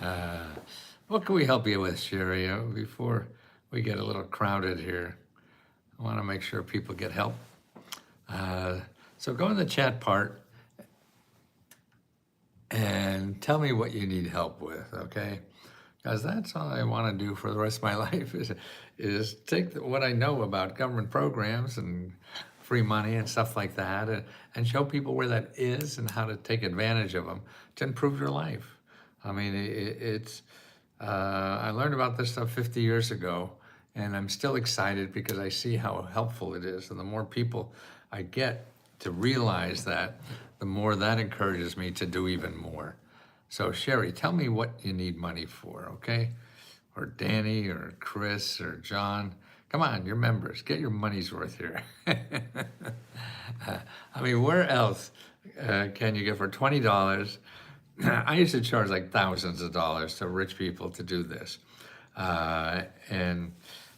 Uh, what can we help you with, Sherry? Before we get a little crowded here, I want to make sure people get help. Uh, so go in the chat part and tell me what you need help with, okay? Because that's all I want to do for the rest of my life is take what I know about government programs and free money and stuff like that and show people where that is and how to take advantage of them to improve your life. I mean, I learned about this stuff 50 years ago, and I'm still excited because I see how helpful it is. And the more people I get to realize that, the more that encourages me to do even more. So Sherry, tell me what you need money for, okay? Or Danny, or Chris, or John. Come on, you're members. Get your money's worth here. I mean, where else can you get for $20? I used to charge like thousands of dollars to rich people to do this. And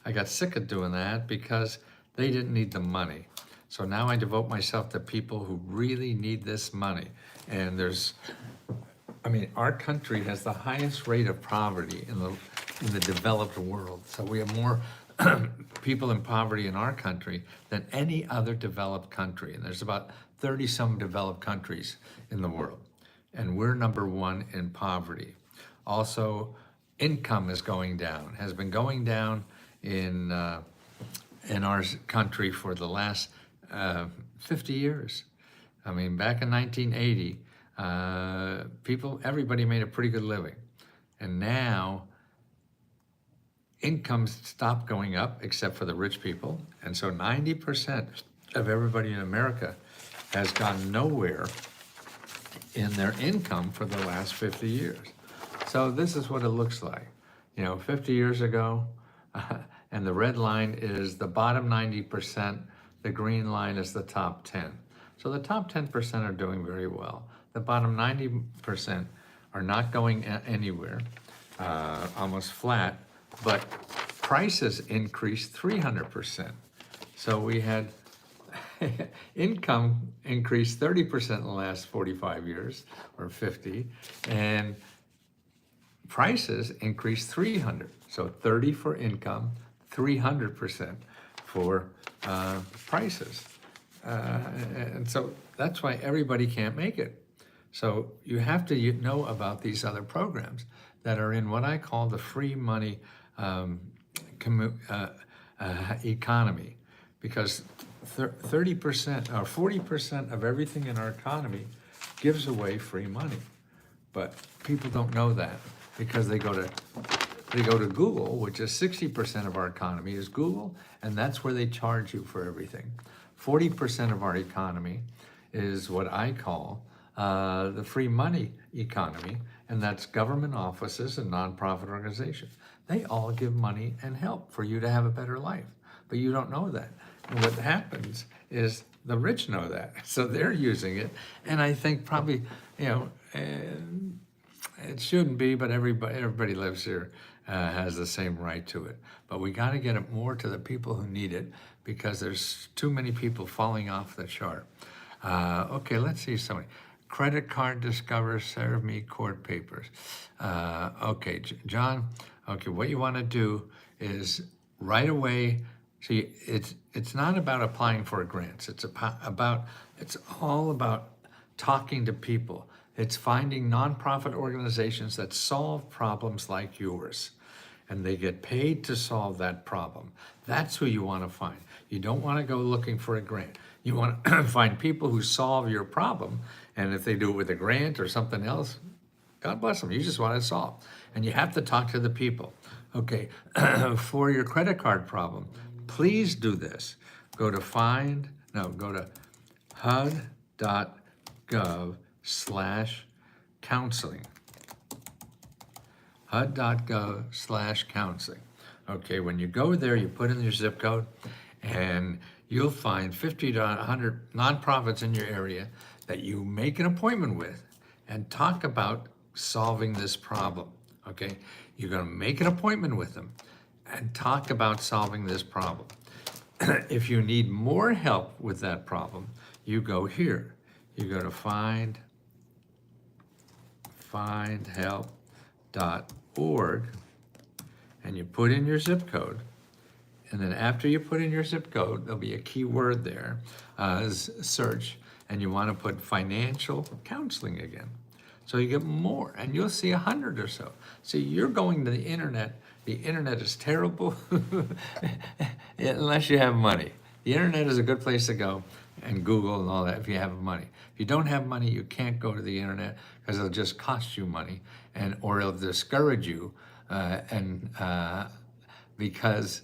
I got sick of doing that because they didn't need the money. So now I devote myself to people who really need this money. And our country has the highest rate of poverty in the developed world. So we have more people in poverty in our country than any other developed country. And there's about 30 some developed countries in the world. And we're number one in poverty. Also, income is going down, has been going down in our country for the last 50 years. I mean, back in 1980, everybody made a pretty good living. And now incomes stopped going up except for the rich people. And so 90% of everybody in America has gone nowhere in their income for the last 50 years. So this is what it looks like. 50 years ago, and the red line is the bottom 90%, the green line is the top 10. So the top 10% are doing very well. The bottom 90% are not going anywhere, almost flat, but prices increased 300%. So we had income increased 30% in the last 45 years, or 50, and prices increased 300. So 30 for income, 300% for prices. And so that's why everybody can't make it. So you have to know about these other programs that are in what I call the free money economy, because 30% or 40% of everything in our economy gives away free money. But people don't know that because they go to Google, which is 60% of our economy is Google, and that's where they charge you for everything. 40% of our economy is what I call the free money economy, and that's government offices and nonprofit organizations. They all give money and help for you to have a better life, but you don't know that. And what happens is the rich know that, so they're using it, and I think probably, it shouldn't be, but everybody lives here, has the same right to it. But we got to get it more to the people who need it because there's too many people falling off the chart. Okay, let's see somebody. Credit card discover, serve me court papers. Okay, John, okay, what you want to do is right away, see, it's not about applying for grants. It's all about talking to people. It's finding nonprofit organizations that solve problems like yours, and they get paid to solve that problem. That's who you want to find. You don't want to go looking for a grant. You want to find people who solve your problem, and if they do it with a grant or something else, God bless them. You just want to solve, and you have to talk to the people. Okay, for your credit card problem, please do this. Go to HUD.gov/counseling. HUD.gov/counseling. Okay, when you go there, you put in your zip code, and you'll find 50 to 100 nonprofits in your area that you make an appointment with and talk about solving this problem. Okay, you're going to make an appointment with them and talk about solving this problem. If you need more help with that problem, you go here. You go to find help and you put in your zip code. And then after you put in your zip code, there'll be a keyword there, search, and you want to put financial counseling again. So you get more, and you'll see 100 or so. See, you're going to the internet. The internet is terrible unless you have money. The internet is a good place to go, and Google and all that if you have money. If you don't have money, you can't go to the internet because it'll just cost you money, or it'll discourage you, because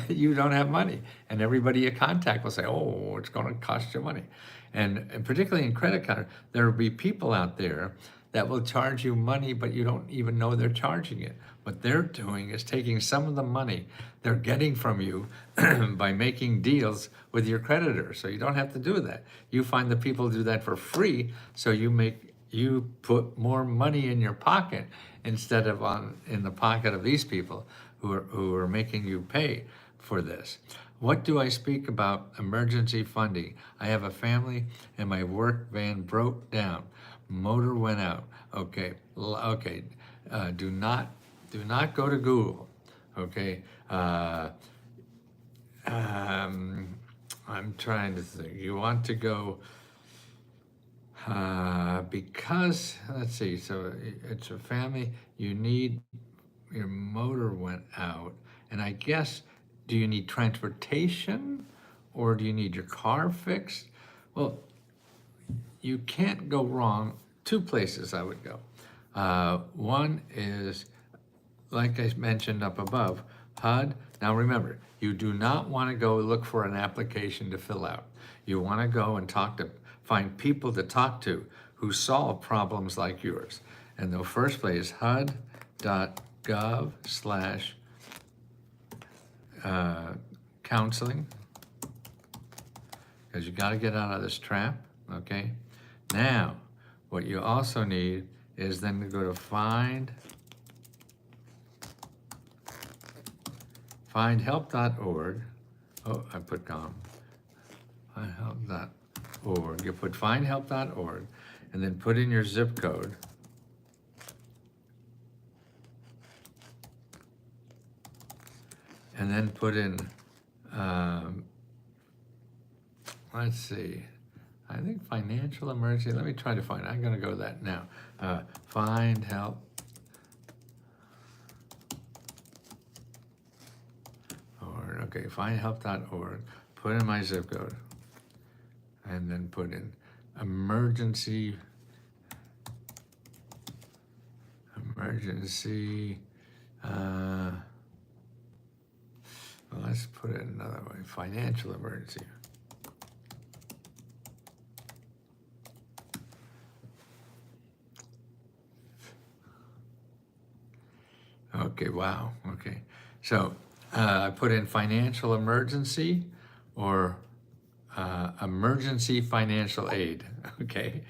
you don't have money, and everybody you contact will say, "Oh, it's going to cost you money," and particularly in credit card, there will be people out there that will charge you money, but you don't even know they're charging it. What they're doing is taking some of the money they're getting from you by making deals with your creditor. So you don't have to do that. You find the people do that for free, so you put more money in your pocket instead of in the pocket of these people who are making you pay for this. What do I speak about emergency funding? I have a family and my work van broke down. Motor went out. Okay. Do not go to Google. Okay. I'm trying to think. You want to go because let's see. So it's a family. You need your motor went out, and I guess, do you need transportation or do you need your car fixed? Well, you can't go wrong. Two places I would go. One is, like I mentioned up above, HUD. Now remember, you do not want to go look for an application to fill out. You want to go and find people to talk to who solve problems like yours. And the first place is HUD.gov/counseling, because you got to get out of this trap, okay? Now, what you also need is then to go to findhelp.org. Oh, I put com. Findhelp.org. You put findhelp.org and then put in your zip code. And then put in, let's see, I think financial emergency. Let me try to find it. I'm going to go to that now. Find help. Okay, findhelp.org. Put in my zip code. And then put in emergency. Well, let's put it another way. Financial emergency. Okay, wow, okay. So I put in financial emergency or emergency financial aid, okay?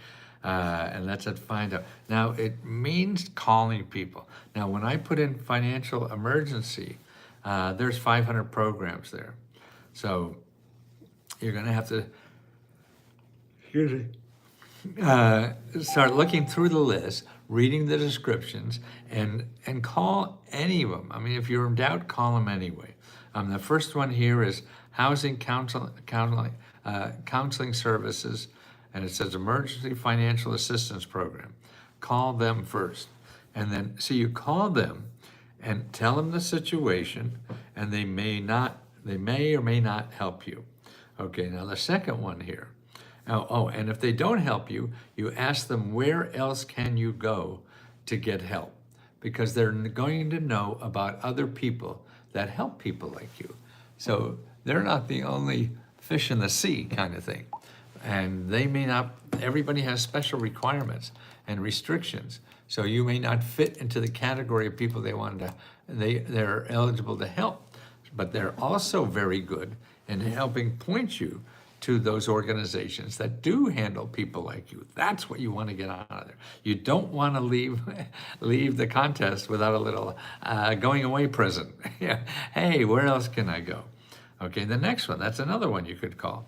And that's at find out. Now it means calling people. Now when I put in financial emergency, there's 500 programs there. So you're gonna have to start looking through the list, reading the descriptions, and call any of them. I mean, if you're in doubt, call them anyway. The first one here is Housing Counseling Services, and it says Emergency Financial Assistance Program. Call them first. And then, so you call them and tell them the situation, and they may or may not help you. Okay, now the second one here. And if they don't help you, you ask them where else can you go to get help, because they're going to know about other people that help people like you. So they're not the only fish in the sea kind of thing. And they may not, everybody has special requirements and restrictions. So you may not fit into the category of people they're eligible to help. But they're also very good in helping point you to those organizations that do handle people like you. That's what you want to get out of there. You don't want to leave the contest without a little going away present. Hey, where else can I go? Okay, the next one, that's another one you could call.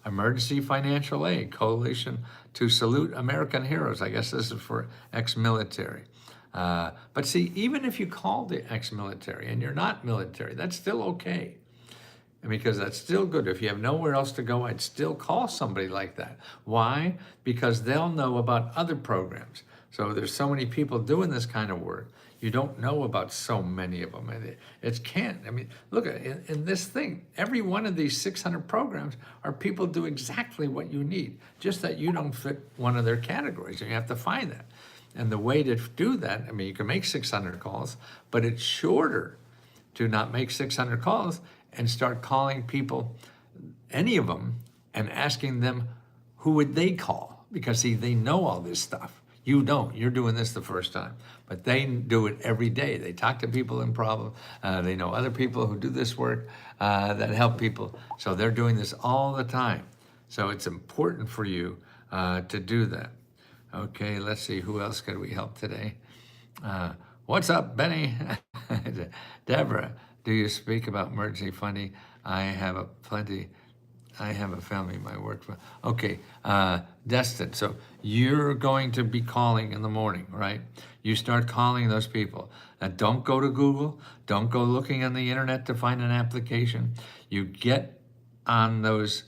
Emergency Financial Aid, Coalition to Salute American Heroes. I guess this is for ex-military. But see, even if you call the ex-military and you're not military, that's still okay. And because that's still good. If you have nowhere else to go, I'd still call somebody like that. Why? Because they'll know about other programs. So there's so many people doing this kind of work. You don't know about so many of them. And it can't. I mean, look, in this thing, every one of these 600 programs are people do exactly what you need, just that you don't fit one of their categories, and you have to find that. And the way to do that, I mean, you can make 600 calls, but it's shorter to not make 600 calls and start calling people, any of them, and asking them who would they call? Because see, they know all this stuff. You don't. You're doing this the first time. But they do it every day. They talk to people in problem. They know other people who do this work that help people. So they're doing this all the time. So it's important for you to do that. Okay, let's see. Who else could we help today? What's up, Benny? Deborah, do you speak about emergency funding? I have a family, my work. Okay, Destin, so you're going to be calling in the morning, right? You start calling those people. Don't go to Google. Don't go looking on the internet to find an application. You get on those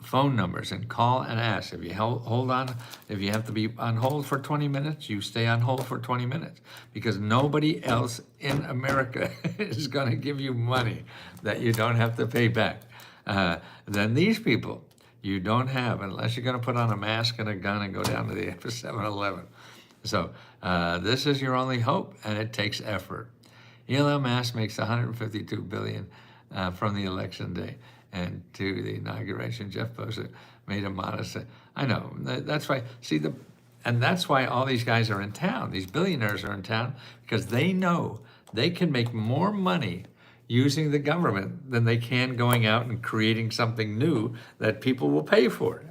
phone numbers and call and ask. If you hold on, if you have to be on hold for 20 minutes, you stay on hold for 20 minutes, because nobody else in America is going to give you money that you don't have to pay back. Then these people, you don't have, unless you're going to put on a mask and a gun and go down to the 7-Eleven. So this is your only hope, and it takes effort. Elon Musk makes $152 billion from the election day. And to the inauguration, Jeff Bezos made a modest. I know, that's why. See, and that's why all these guys are in town. These billionaires are in town because they know they can make more money using the government than they can going out and creating something new that people will pay for.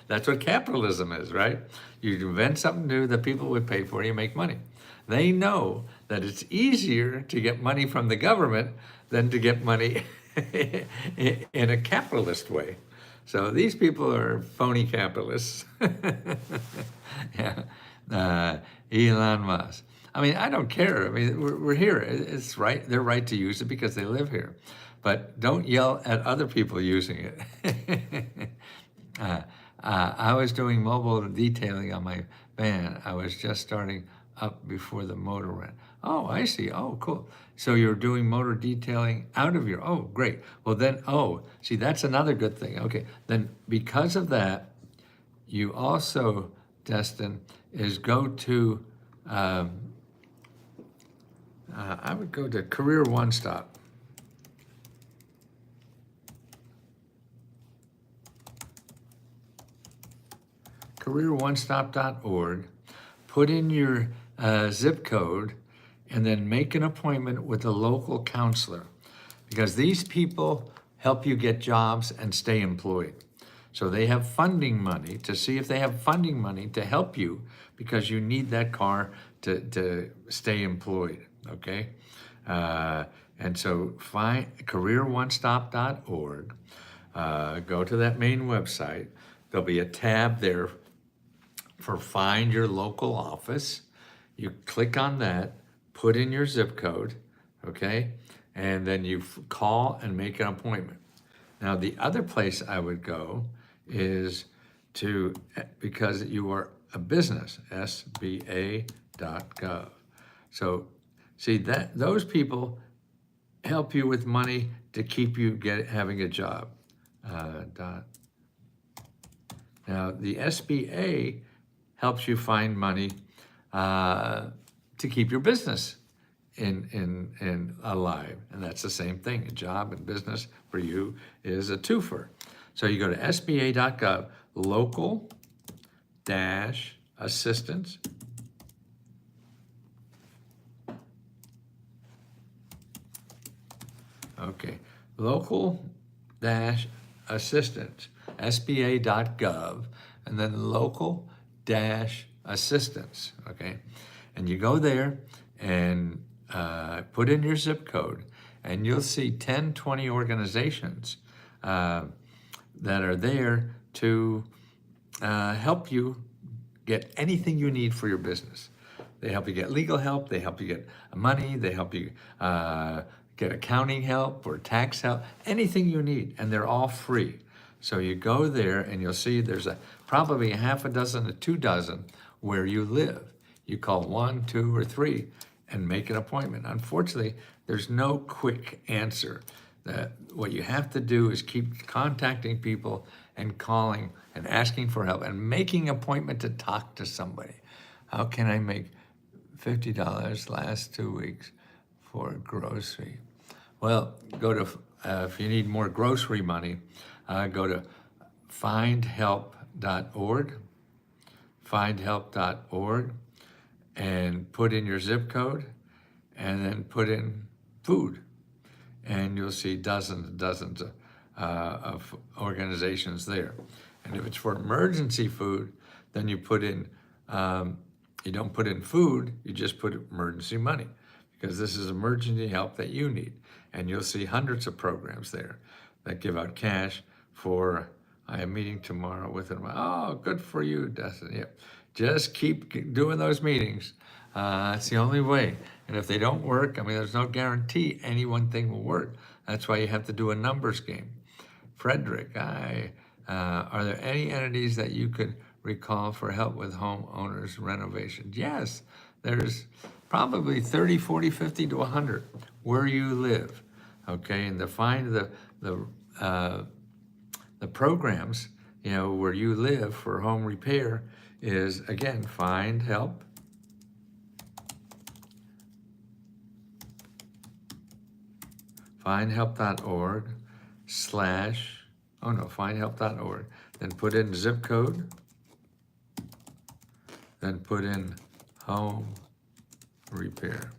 That's what capitalism is, right? You invent something new that people would pay for, you make money. They know that it's easier to get money from the government than to get money in a capitalist way. So these people are phony capitalists. Yeah, Elon Musk. I mean, I don't care. I mean, we're here. It's right. They're right to use it because they live here. But don't yell at other people using it. I was doing mobile detailing on my van. I was just starting up before the motor ran. Oh, I see. Oh, cool. So you're doing motor detailing out of your, oh, great. Well then, oh, see, that's another good thing. Okay, then because of that, you also, Destin, is go to, I would go to Career One Stop. CareerOneStop.org, put in your zip code, and then make an appointment with a local counselor, because these people help you get jobs and stay employed. So they have funding money to see if they have funding money to help you, because you need that car to stay employed, okay? And so find CareerOneStop.org, go to that main website. There'll be a tab there for Find Your Local Office. You click on that, put in your zip code, okay? And then you call and make an appointment. Now, the other place I would go is to, because you are a business, SBA.gov. So, see, that those people help you with money to keep you having a job. Now, the SBA helps you find money to keep your business in alive. And that's the same thing. A job and business for you is a twofer. So you go to SBA.gov, local dash assistance. Okay, local dash assistance, SBA.gov, and then local dash assistance, okay? And you go there and put in your zip code, and you'll see 10, 20 organizations that are there to help you get anything you need for your business. They help you get legal help. They help you get money. They help you get accounting help or tax help, anything you need, and they're all free. So you go there and you'll see there's probably a half a dozen to 2 dozen where you live. You call 1, 2, or 3 and make an appointment. Unfortunately, there's no quick answer. What you have to do is keep contacting people and calling and asking for help and making an appointment to talk to somebody. How can I make $50 last 2 weeks for grocery? Well, go to, if you need more grocery money, go to findhelp.org, findhelp.org, and put in your zip code, and then put in food. And you'll see dozens and dozens of organizations there. And if it's for emergency food, then you put in, you don't put in food, you just put emergency money, because this is emergency help that you need. And you'll see hundreds of programs there that give out cash for, I am meeting tomorrow with them. Oh, good for you, Dustin. Yep. Just keep doing those meetings. It's the only way. And if they don't work, I mean, there's no guarantee any one thing will work. That's why you have to do a numbers game. Frederick, are there any entities that you could recall for help with homeowners renovations? Yes, there's probably 30, 40, 50 to 100 where you live. Okay, and to find the programs, you know, where you live for home repair is, again, find help. Findhelp.org findhelp.org. Then put in zip code. Then put in home repair.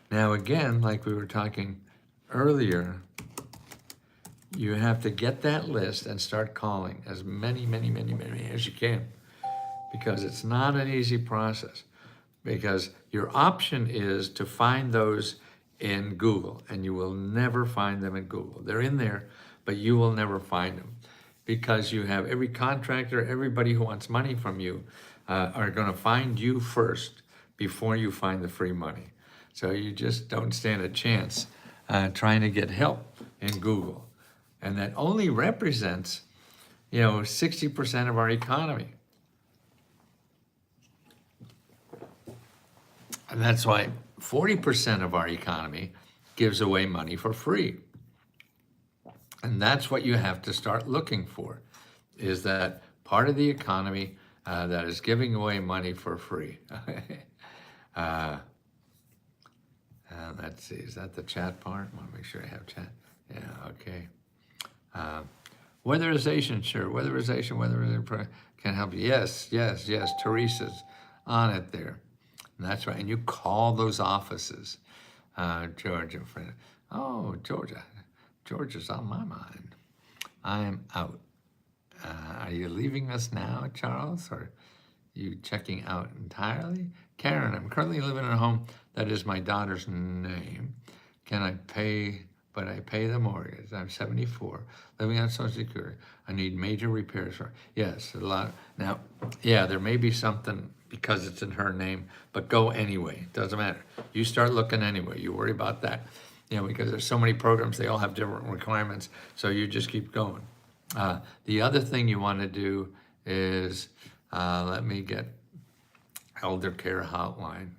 Now again, like we were talking earlier, you have to get that list and start calling as many as you can, because it's not an easy process. Because your option is to find those in Google, and you will never find them in Google. They're in there, but you will never find them, because you have every contractor, everybody who wants money from you are going to find you first before you find the free money. So you just don't stand a chance trying to get help in Google. And that only represents, 60% of our economy. And that's why 40% of our economy gives away money for free. And that's what you have to start looking for, is that part of the economy that is giving away money for free. Let's see, is that the chat part? I want to make sure I have chat. Yeah, okay. Weatherization, sure. Weatherization can help you. Yes. Teresa's on it there. And that's right. And you call those offices. Georgia, friend. Oh, Georgia. Georgia's on my mind. I'm out. Are you leaving us now, Charles? Or you checking out entirely? Karen, I'm currently living in a home that is my daughter's name. Can I pay, but I pay the mortgage. I'm 74, living on Social Security. I need major repairs. Yes, a lot. Now, yeah, there may be something because it's in her name, but go anyway. Doesn't matter. You start looking anyway. You worry about that, because there's so many programs, they all have different requirements. So you just keep going. The other thing you want to do is, let me get Elder Care Hotline.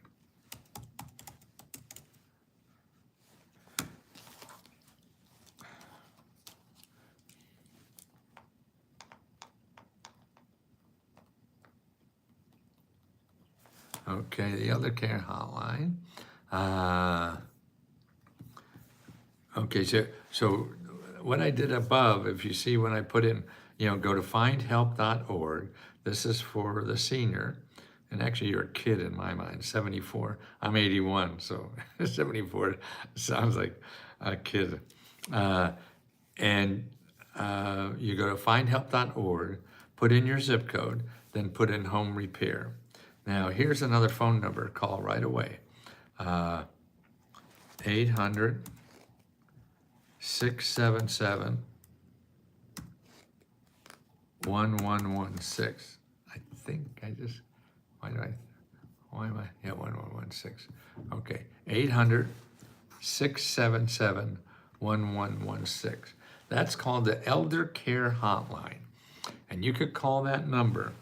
Okay, the Elder Care Hotline. Okay, so what I did above, if you see when I put in, go to findhelp.org. This is for the senior. And actually, you're a kid in my mind, 74. I'm 81, so 74 sounds like a kid. And you go to findhelp.org, put in your zip code, then put in home repair. Now, here's another phone number. Call right away. 800-677-1116. I think I just, Why am I? Yeah, 1116. Okay, 800-677-1116. That's called the Elder Care Hotline. And you could call that number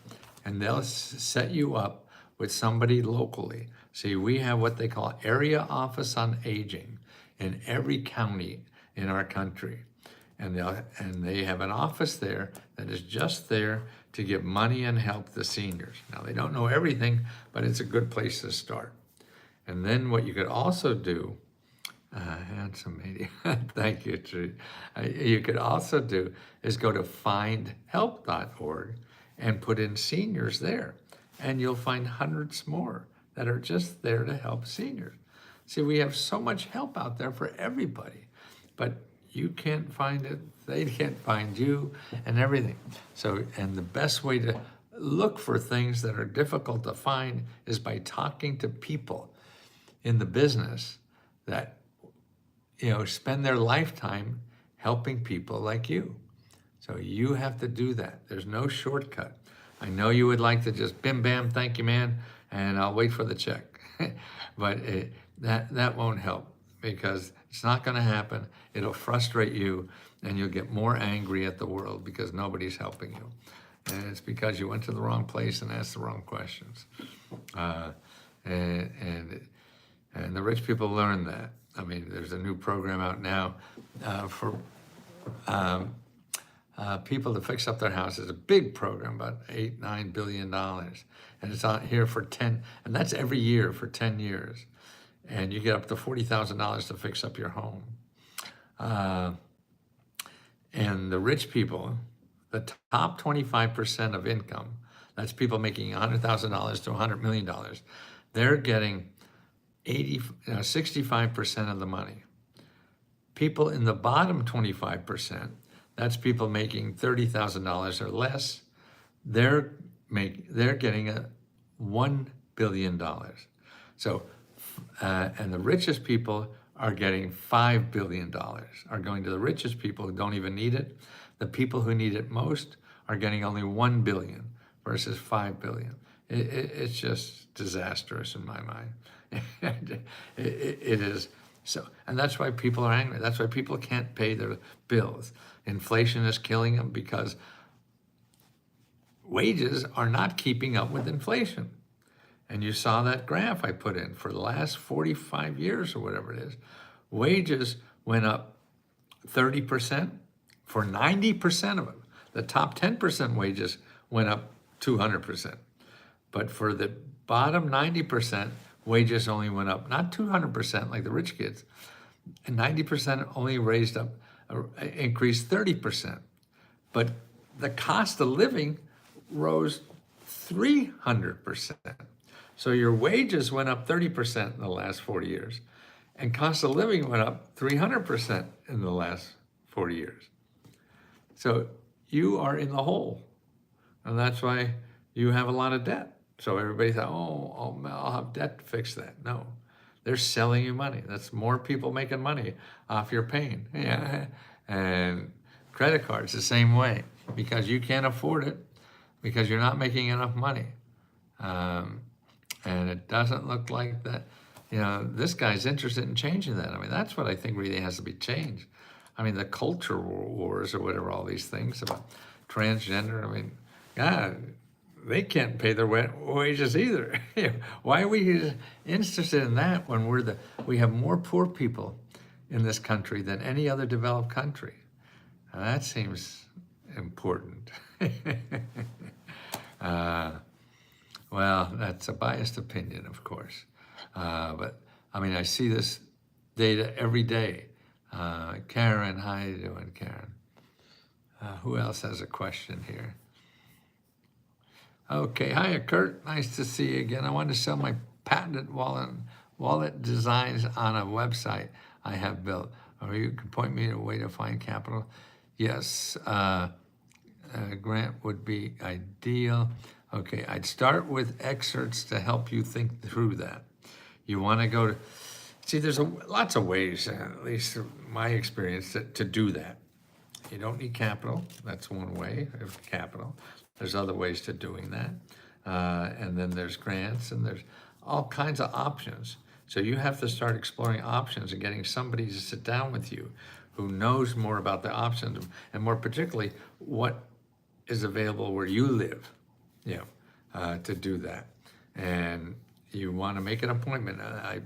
and they'll set you up with somebody locally. See, we have what they call Area Office on Aging in every county in our country. And they have an office there that is just there to give money and help the seniors. Now, they don't know everything, but it's a good place to start. And then what you could also do, handsome lady, thank you, Tree. You could also do is go to findhelp.org and put in seniors there. And you'll find hundreds more that are just there to help seniors. See, we have so much help out there for everybody, but you can't find it, they can't find you, and everything. So, and the best way to look for things that are difficult to find is by talking to people in the business that, spend their lifetime helping people like you. So you have to do that. There's no shortcut. I know you would like to just bim bam, thank you, man, and I'll wait for the check. But that won't help, because it's not going to happen. It'll frustrate you, and you'll get more angry at the world because nobody's helping you. And it's because you went to the wrong place and asked the wrong questions. And the rich people learn that. I mean, there's a new program out now for people to fix up their houses. A big program, about $8-9 billion. And it's out here for 10, and that's every year for 10 years. And you get up to $40,000 to fix up your home. And the rich people, the top 25% of income, that's people making $100,000 to $100 million, they're getting 65% of the money. People in the bottom 25%, that's people making $30,000 or less, they're getting $1 billion. So, and the richest people are getting $5 billion, are going to the richest people who don't even need it. The people who need it most are getting only $1 billion versus $5 billion. It's just disastrous in my mind. It is. So, and that's why people are angry. That's why people can't pay their bills. Inflation is killing them because wages are not keeping up with inflation. And you saw that graph I put in for the last 45 years or whatever it is. Wages went up 30% for 90% of them. The top 10% wages went up 200%. But for the bottom 90%, wages only went up, not 200% like the rich kids, and 90% only increased 30%. But the cost of living rose 300%. So your wages went up 30% in the last 40 years, and cost of living went up 300% in the last 40 years. So you are in the hole, and that's why you have a lot of debt. So everybody thought, I'll have debt to fix that. No, they're selling you money. That's more people making money off your pain. Yeah. And credit cards the same way, because you can't afford it because you're not making enough money. And it doesn't look like that, this guy's interested in changing that. I mean, that's what I think really has to be changed. I mean, the culture wars or whatever, all these things about transgender, I mean, God, they can't pay their wages either. Why are we interested in that when we have more poor people in this country than any other developed country? Now, that seems important. Well, that's a biased opinion, of course. But I mean, I see this data every day. Karen, how you doing, Karen? Who else has a question here? Okay, hiya, Kurt. Nice to see you again. I want to sell my patented wallet designs on a website I have built. Or you can point me to a way to find capital. Yes, grant would be ideal. Okay, I'd start with excerpts to help you think through that. You want to go to, see, there's lots of ways, at least my experience, to do that. You don't need capital. That's one way of capital. There's other ways to doing that. And then there's grants, and there's all kinds of options. So you have to start exploring options and getting somebody to sit down with you who knows more about the options, and more particularly what is available where you live, to do that. And you want to make an appointment. I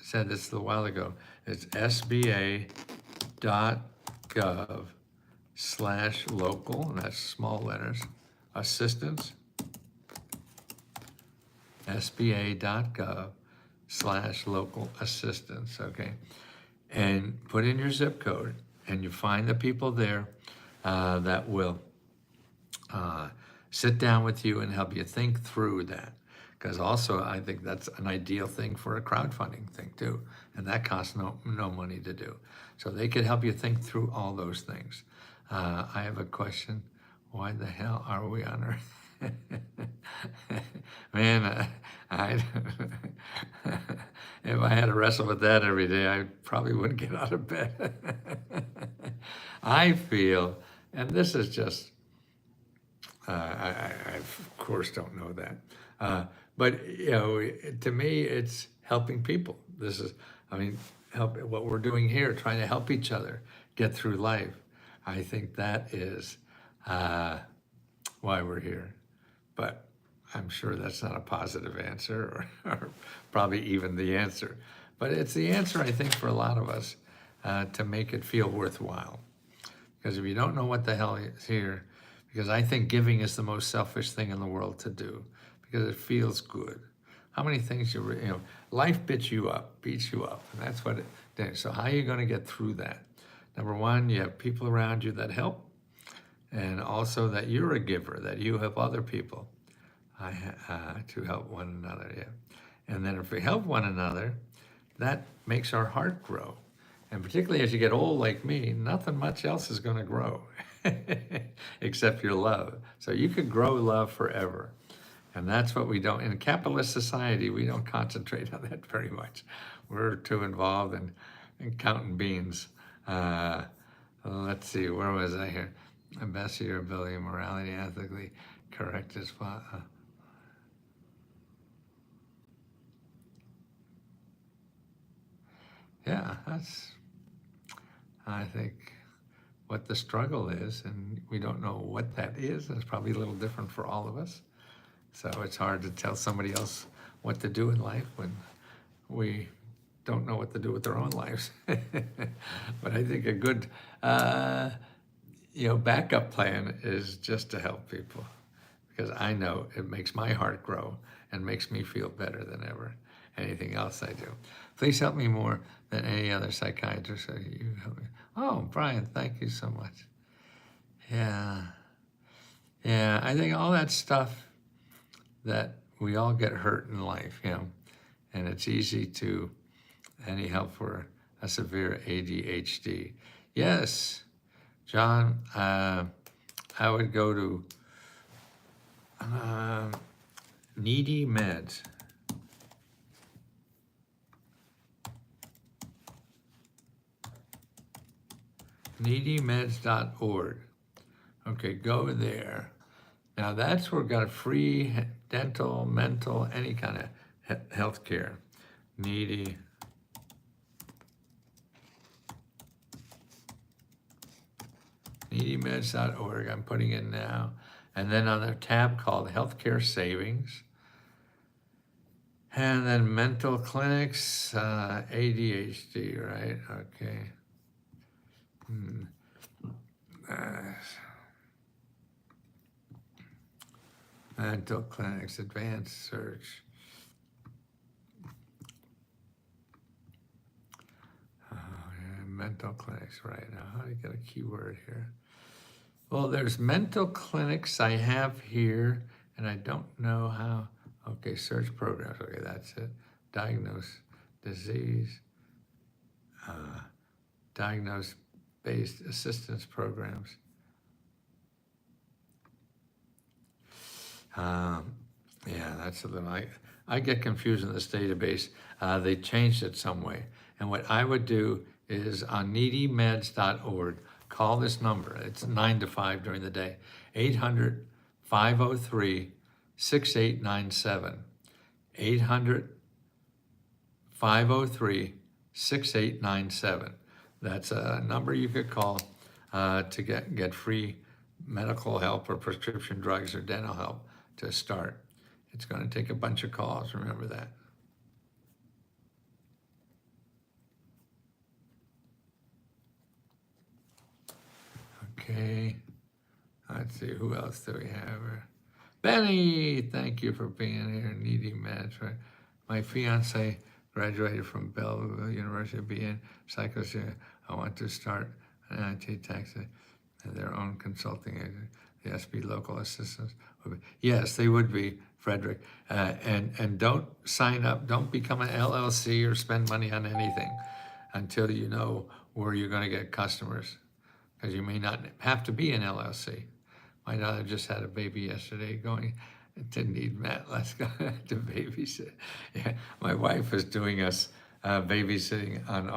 said this a while ago. It's sba.gov/local, and that's small letters, assistance, sba.gov/local assistance, okay? And put in your zip code, and you find the people there that will sit down with you and help you think through that. Because also, I think that's an ideal thing for a crowdfunding thing too, and that costs no money to do. So they could help you think through all those things. I have a question. Why the hell are we on Earth? Man, if I had to wrestle with that every day, I probably wouldn't get out of bed. I feel, and this is just, I of course don't know that, but to me, it's helping people. This is, help what we're doing here, trying to help each other get through life. I think that is why we're here. But I'm sure that's not a positive answer, or probably even the answer. But it's the answer, I think, for a lot of us to make it feel worthwhile. Because if you don't know what the hell is here, because I think giving is the most selfish thing in the world to do, because it feels good. How many things life beats you up, and that's what it does. So how are you going to get through that? Number one, you have people around you that help, and also that you're a giver, that you help other people to help one another, yeah. And then if we help one another, that makes our heart grow. And particularly as you get old like me, nothing much else is going to grow except your love. So you could grow love forever. And that's what we don't, in a capitalist society, we don't concentrate on that very much. We're too involved in counting beans. Let's see, where was I here? Best of your ability, morality, ethically correct as well. Yeah, that's, I think, what the struggle is, and we don't know what that is. It's probably a little different for all of us. So it's hard to tell somebody else what to do in life when we don't know what to do with their own lives. But I think a good backup plan is just to help people, because I know it makes my heart grow and makes me feel better than ever anything else I do. Please help me more than any other psychiatrist. So you help me. Oh, Brian, thank you so much. Yeah, I think all that stuff that we all get hurt in life, and it's easy to, any help for a severe ADHD. Yes, John, I would go to Needy Meds. needymeds.org. Okay, go there. Now that's where we've got free dental, mental, any kind of health care. needymeds.org. I'm putting in now. And then on a tab called Healthcare Savings. And then mental clinics, ADHD, right? Okay. Mental clinics, advanced search. Mental clinics, right now. How do you get a keyword here? Well, there's mental clinics I have here, and I don't know how. Okay, search programs. Okay, that's it. Diagnose disease. Diagnose-based assistance programs. Yeah, that's a little, I get confused in this database. They changed it some way. And what I would do is on needymeds.org, call this number. It's 9 to 5 during the day, 800-503-6897. 503-6897. That's a number you could call to get free medical help or prescription drugs or dental help to start. It's going to take a bunch of calls, remember that. Okay, let's see, who else do we have? Benny, thank you for being here. Needy Meds, right? My fiance graduated from Belleville University, being psychology. I want to start an IT tax their own consulting agent. The SB local assistants. Yes, they would be, Frederick. And don't sign up, don't become an LLC or spend money on anything until you know where you're going to get customers. Because you may not have to be an LLC. My daughter just had a baby yesterday going to need Matt. Let's go to babysit. Yeah, my wife is doing us babysitting on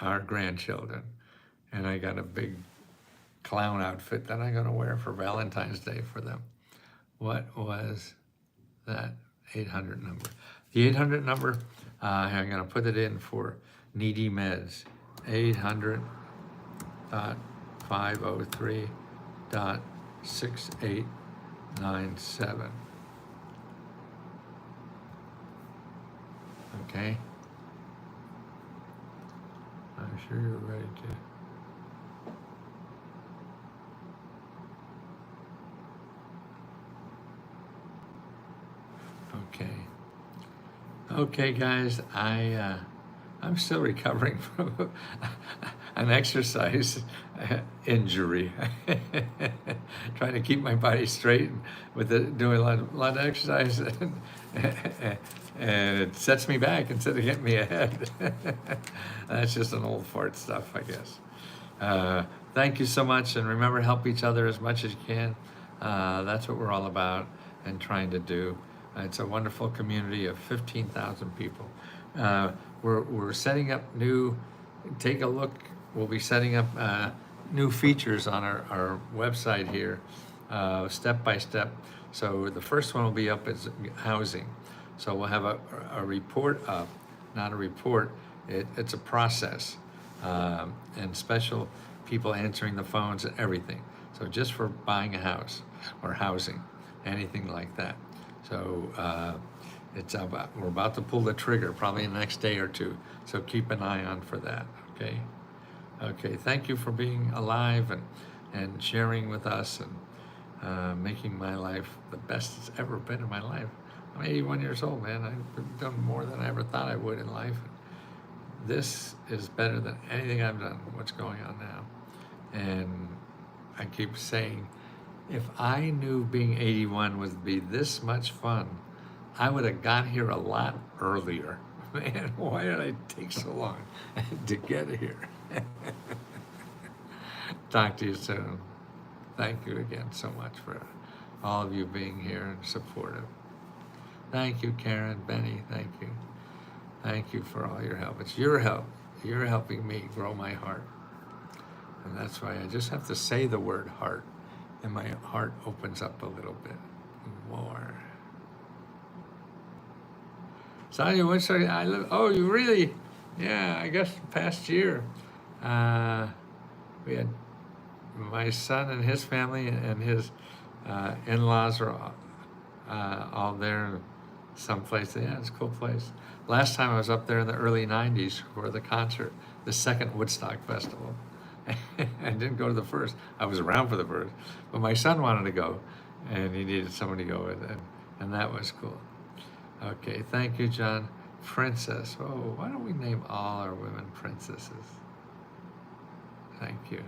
our grandchildren. And I got a big clown outfit that I'm gonna wear for Valentine's Day for them. What was that 800 number? The 800 number, I'm gonna put it in for Needy Meds. 800.503.6897. Okay? I'm sure you're ready to. Okay. Okay, guys, I'm still recovering from an exercise injury. Trying to keep my body straight with doing a lot of exercise, and it sets me back instead of getting me ahead. That's just an old fart stuff, I guess. Thank you so much, and remember, help each other as much as you can. That's what we're all about and trying to do. It's a wonderful community of 15,000 people. We're setting up take a look, we'll be setting up new features on our website here, step by step. So the first one will be up is housing. So we'll have a report up, not a report, it's a process, and special people answering the phones and everything. So just for buying a house or housing, anything like that. So we're about to pull the trigger probably in the next day or two. So keep an eye on for that, okay? Okay, thank you for being alive and sharing with us and making my life the best it's ever been in my life. I'm 81 years old, man. I've done more than I ever thought I would in life. This is better than anything I've done, what's going on now. And I keep saying, if I knew being 81 would be this much fun, I would have got here a lot earlier. Man, why did I take so long to get here? Talk to you soon. Thank you again so much for all of you being here and supportive. Thank you, Karen, Benny, thank you. Thank you for all your help. It's your help. You're helping me grow my heart. And that's why I just have to say the word heart, and my heart opens up a little bit more. Sonia, what's I live? Oh, you really? Yeah, I guess past year, we had my son and his family and his in-laws are all there someplace. Yeah, it's a cool place. Last time I was up there in the early 90s for the concert, the second Woodstock Festival. I didn't go to the first. I was around for the first, but my son wanted to go, and he needed somebody to go with, and that was cool. Okay, thank you, John. Princess. Oh, why don't we name all our women princesses? Thank you.